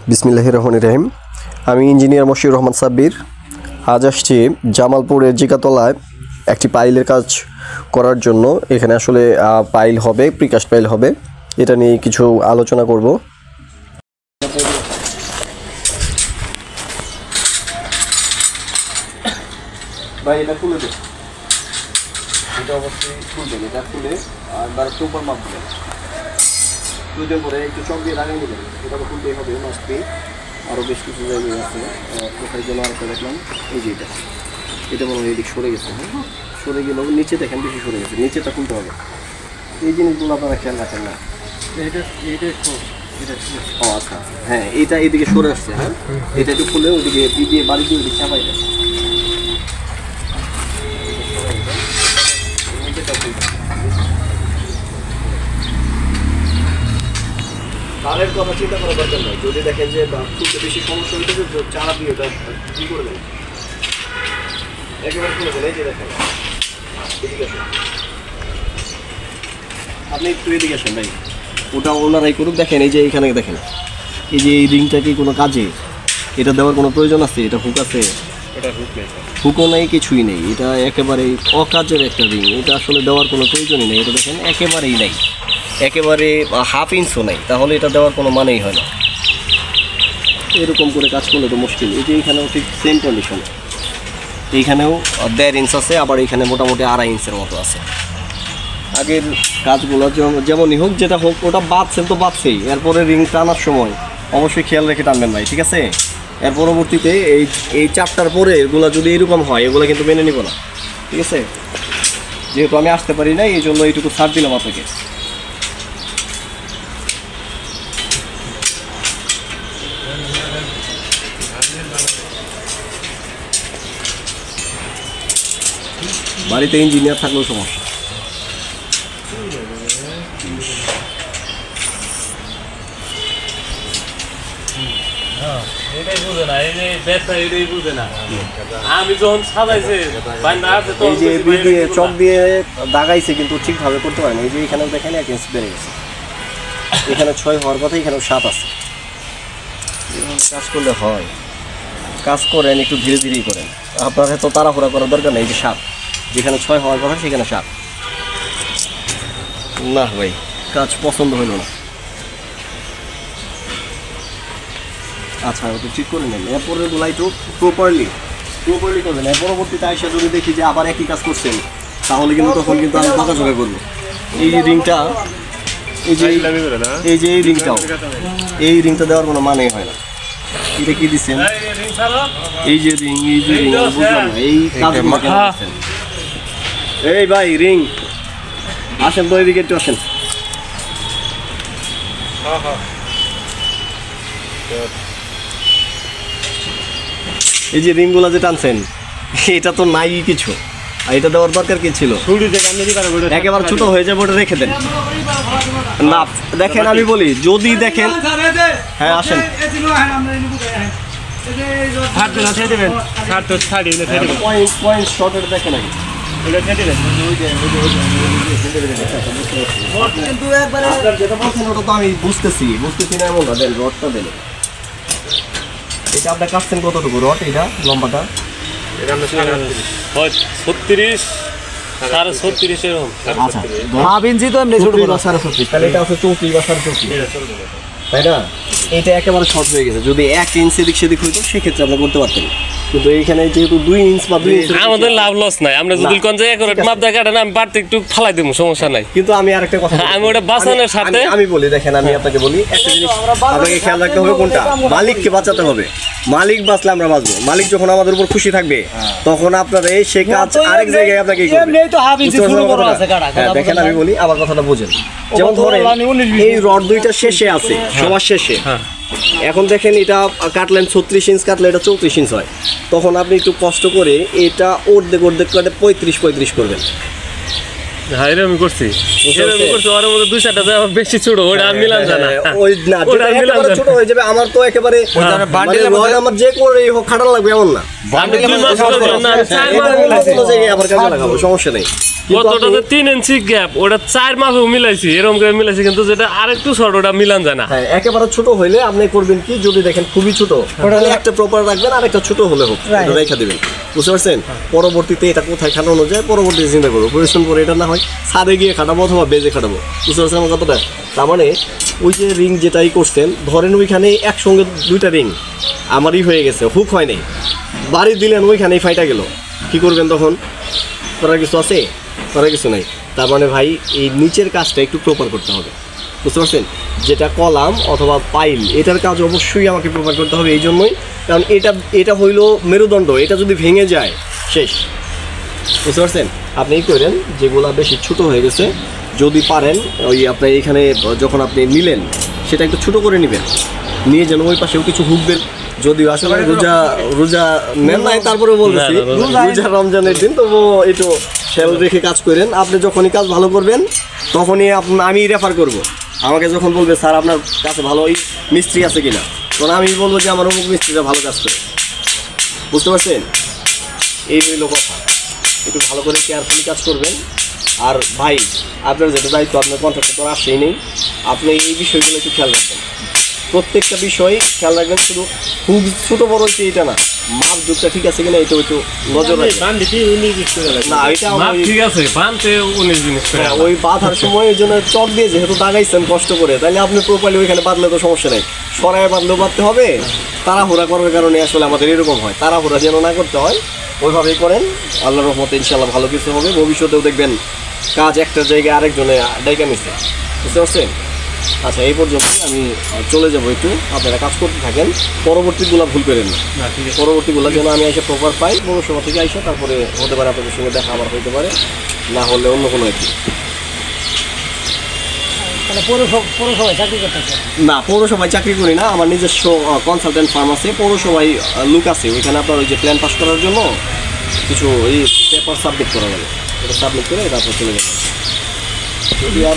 বিসমিল্লাহির রহমানির রহিম। আমি ইঞ্জিনিয়ার মশিউর রহমান সাব্বির। আজ আসছি জামালপুরের জিকাতলায় একটি পাইলের কাজ করার জন্য। এখানে আসলে পাইল হবে, প্রিকাস্ট পাইল হবে, এটা নিয়ে কিছু আলোচনা করব। ভাই এটা খুলে দে, এটা অবশ্যই খুলবেন। এটা খুলে একবার সুপার মাপ দেবেন, দুজন করে একটু চক দিয়ে লাগাই নেবেন। এটা তো খুলতেই হবে, মাস্টবি। আরও বেশ কিছু জায়গায় আছে, কোথায় যেন আরেকটা দেখলাম, এই যে এটা মনে হয় এদিক সরে গেছে। হ্যাঁ, সরে গেলেও নিচে দেখেন বেশি সরে গেছে, নিচেটা খুলতে হবে। এই জিনিসগুলো আপনারা খেয়াল রাখেন না। ও আচ্ছা, হ্যাঁ, এটা এদিকে সরে আসছে। হ্যাঁ, এটা একটু খুলে ওদিকে দিয়ে বাড়ি দিয়ে ওদিকে চাপাই দেয়। তারের কথা চিন্তা করার দরকার নাই। যদি দেখেন যে খুলতে বেশি সমস্যা হইতেছে, চারা দিয়ে ওটা কী করে দেন, একেবারে খুলে দেন। এই যে দেখেন, এদিকে আসেন, আপনি একটু এদিকে আসেন ভাই, ওটা ওনারাই করুক। দেখেন এই যে এইখানে দেখেন, এই যে এই রিংটা কি কোনো কাজে এটা দেওয়ার কোনো প্রয়োজন আছে? এটা হুক আছে? এটা হুক নেই, হুকও নেই, কিছুই নেই। এটা একেবারেই অকাজের একটা রিং, এটা আসলে দেওয়ার কোনো প্রয়োজনই নেই। এটা দেখেন একেবারেই নেই, একেবারে হাফ ইঞ্চও নেই, তাহলে এটা দেওয়ার কোনো মানেই হয় না। এরকম করে কাজ করলে তো মুশকিল। এই যে এইখানেও ঠিক সেম কন্ডিশন, এইখানেও 1.5 ইঞ্চ আছে, আবার এইখানে মোটামুটি 2.5 ইঞ্চের মতো আছে। আগের কাজগুলো যেমনই হোক, যেটা হোক, ওটা বাঁধছেন তো বাঁধছেই। এরপরে রিং টানার সময় অবশ্যই খেয়াল রেখে টানবেন ভাই, ঠিক আছে? এর পরবর্তীতে এই চারটার পরে এগুলো যদি এরকম হয়, এগুলো কিন্তু মেনে নিব না, ঠিক আছে? যেহেতু আমি আসতে পারি না, এই জন্য এইটুকু ছাড় দিলাম আপনাকে। বাড়িতে ইঞ্জিনিয়ার থাকলেও সমস্যা। চক দিয়ে দাগাইছে কিন্তু ঠিকভাবে করতে পারেনি। এই যে এখানেও দেখেন 1 ইঞ্চ বেড়ে গেছে, এখানে 6 হওয়ার কথা, এখানেও 7 আছে। কাজ করলে হয়, কাজ করেন একটু ধীরে ধীরেই করেন। আপনার তো তাড়াহুড়া করার দরকার নেই। এই যে 7, যেখানে 6 হওয়ার কথা সেখানে 7। না ভাই, কাজ পছন্দ হইল না। আচ্ছা, ওটা ঠিক করে নেন। এরপরে গুলো একটু প্রপারলি করবেন। এর পরবর্তীতে আইসা যদি দেখি যে আবার একই কাজ করছেন, তাহলে কিন্তু তখন কিন্তু আমি বকাঝকা করবো। এই রিংটা, এই যে এই রিংটা দেওয়ার কোনো মানেই হয় না। এটা কি দিচ্ছেন? এই যে রিং, বুঝলাম না এই কাজগুলো কেন করছেন? এই ভাই রিং, আসেন তো এদিকে একটু আসেন। এই যে রিংগুলো যে টানছেন, এটা তো নাই কিছু, আর এটা দেওয়ার দরকার কি ছিল? একেবারে ছোট হয়ে যাবে, ওটা রেখে দেন না। দেখেন আমি বলি, যদি দেখেন, হ্যাঁ আসেন, পয়েন্ট শর্টের দেখেন নাকি যেটা বলছেন ওটা তো আমি বুঝতেছি না, এমন না। দেন রডটা দেন। এটা আপনার কাটছেন কতটুকু রড? এটা লম্বাটা 36, 36.5 এরকম। আচ্ছা, হাফ ইঞ্চি তো এমনি ছোট, 36.5, তাহলে এটা আছে 34 বা 34, তাই না? এটা একেবারে শর্ট হয়ে গেছে। যদি 1 ইঞ্চি এদিক সেদিক হইতো সেক্ষেত্রে আপনি করতে পারতেন, কিন্তু এইখানে যেহেতু 2 ইঞ্চ বা 2 ইঞ্চ, আমাদের লাভ লস নাই। আমরা যদি কোন জায়গায় করে মাপ দেখা না, আমি বাড়তে একটু ফালাই দেবো, সমস্যা নাই। কিন্তু আমি আরেকটা কথা, আমি ওটা বাঁচানোর সাথে আমি বলি, দেখেন আমি আপনাকে বলি, একটা জিনিস আপনাকে খেয়াল রাখতে হবে, কোনটা মালিককে বাঁচাতে হবে। মালিক বাঁচলে আমরা বাঁচবো। মালিক যখন আমাদের উপর খুশি থাকবে, তখন আপনারা এই সে কাজ আরেক জায়গায় আপনাকে দেখেন। আমি বলি, আমার কথাটা বুঝেন। যেমন ধরেন এই রড দুইটা শেষে আছে, সবার শেষে। এখন দেখেন এটা কাটলেন 36 ইঞ্চ, কাটলে এটা 34 ইঞ্চ হয়। তখন আপনি একটু কষ্ট করে এটা অর্ধেক করে 35 করবেন। হ্যাঁ এরকম করছি ওর মধ্যে 2-4টা জায়গা বেশি ছোট ওটা আর মিলান যায় না ওই না ওটা যেটা মিলান একেবারে যায় ছোট হয়ে যাবে আমার তো একেবারে মানে রড আমার যে করে হোক খাটানো লাগবে এমন না আমি 2 মাস করলাম না, আমি 4 মাস মিলাইছি। কোনো জায়গায় আবার কাজে লাগাবো সমস্যা নেই কিন্তু কতটা যে 3 ইঞ্চি গ্যাপ ওটা 4 মাসও মিলাইছি এরকম করে মিলাইছি কিন্তু যেটা আরেকটু ছোট ওটা মিলান যায় না। হ্যাঁ একেবারে ছোট হইলে আপনি করবেন কি যদি দেখেন খুবই ছোট তাহলে একটা প্রপার রাখবেন আর একটা ছোট হলে হোক এটা রেখে দিবেন বুঝতে পারছেন পরবর্তীতে এটা কোথায় খাটানো যায় পরবর্তীতে চিন্তা করবো পরিশ্রম করে এটা না হয় ছাদে গিয়ে খাটাবো অথবা বেজে খাটাবো বুঝতে পারছেন আমার কথাটা তার মানে ওই যে রিং যেটাই করছেন ধরেন ওইখানে একসঙ্গে 2টা রিং আমারই হয়ে গেছে হুক হয় নাই বাড়ি দিলেন ওইখানেই ফাইটা গেল কি করবেন তখন করার কিছু আছে করার কিছু নাই তার মানে ভাই এই নিচের কাজটা একটু প্রপার করতে হবে বুঝতে পারছেন যেটা কলাম অথবা পাইল এটার কাজ অবশ্যই আমাকে প্রপার করতে হবে এই জন্যই কারণ এটা হইল মেরুদণ্ড এটা যদি ভেঙে যায় শেষ বুঝতে পারছেন আপনি এই করেন যেগুলো বেশি ছোট হয়ে গেছে যদি পারেন ওই আপনার এখানে যখন আপনি নিলেন সেটা একটু ছোট করে নেবেন নিয়ে যেন ওই পাশেও কিছু হুকবেন যদিও আসলে রোজা নেন নাই তারপরে বলতেছি রোজা রমজানের দিন তবু একটু খেয়াল রেখে কাজ করেন আপনি যখনই কাজ ভালো করবেন তখনই আমি রেফার করব আমাকে যখন বলবে স্যার আপনার কাছে ভালো ওই মিস্ত্রি আছে কিনা তখন আমি বলবো যে আমার অমুক মিস্ত্রিটা ভালো কাজ করে বুঝতে পারছেন এই হইল কথা একটু ভালো করে কেয়ারফুলি কাজ করবেন আর ভাই আপনার যেটা দায়িত্ব আপনার কন্ট্রাক্টর তো আসেই নেই আপনি এই বিষয়গুলো একটু খেয়াল রাখবেন প্রত্যেকটা বিষয় খেয়াল রাখবেন শুধু খুব ছোট বড় হচ্ছে এটা না মাপ যুগটা ঠিক আছে কিনা এটা একটু নজর রাখবেন না এটা ঠিক আছে বানতে 19 করে ওই বাঁধার সময় ওই জন্য চক দিয়ে যেহেতু দাগাইছেন কষ্ট করে তাহলে আপনি প্রপারলি ওইখানে বাঁধলে তো সমস্যা নেই সরাই বাঁধলেও বাঁধতে হবে তাড়াহুড়া করার কারণে আসলে আমাদের এরকম হয় তাড়াহুড়া যেন না করতে হয় ওইভাবেই করেন আল্লাহর রহমতে ইনশাআল্লাহ ভালো কিছু হবে ভবিষ্যতেও দেখবেন কাজ একটা জায়গায় আরেকজনে ডাইকা নিচ্ছে বুঝতে পারছেন আচ্ছা এই পর্যন্ত আমি চলে যাবো একটু আপনারা কাজ করতে থাকেন পরবর্তীগুলো ভুল করেন না পরবর্তীগুলো যেন আমি এসে প্রপার পাই পৌরসভা থেকে আইসা তারপরে হতে পারে আপনাদের সঙ্গে দেখা আবার হতে পারে না হলে অন্য কোনো একটি না পৌরসভায় চাকরি করি না আমার নিজস্ব কনসালটেন্ট ফার্ম আছে পৌরসভায় লুক আছে ওইখানে আপনার ওই যে প্ল্যান পাস করার জন্য কিছু ওই পেপার সাবমিট করা যাবে এটা সাবমিট করে তারপর চলে যাবে যদি আর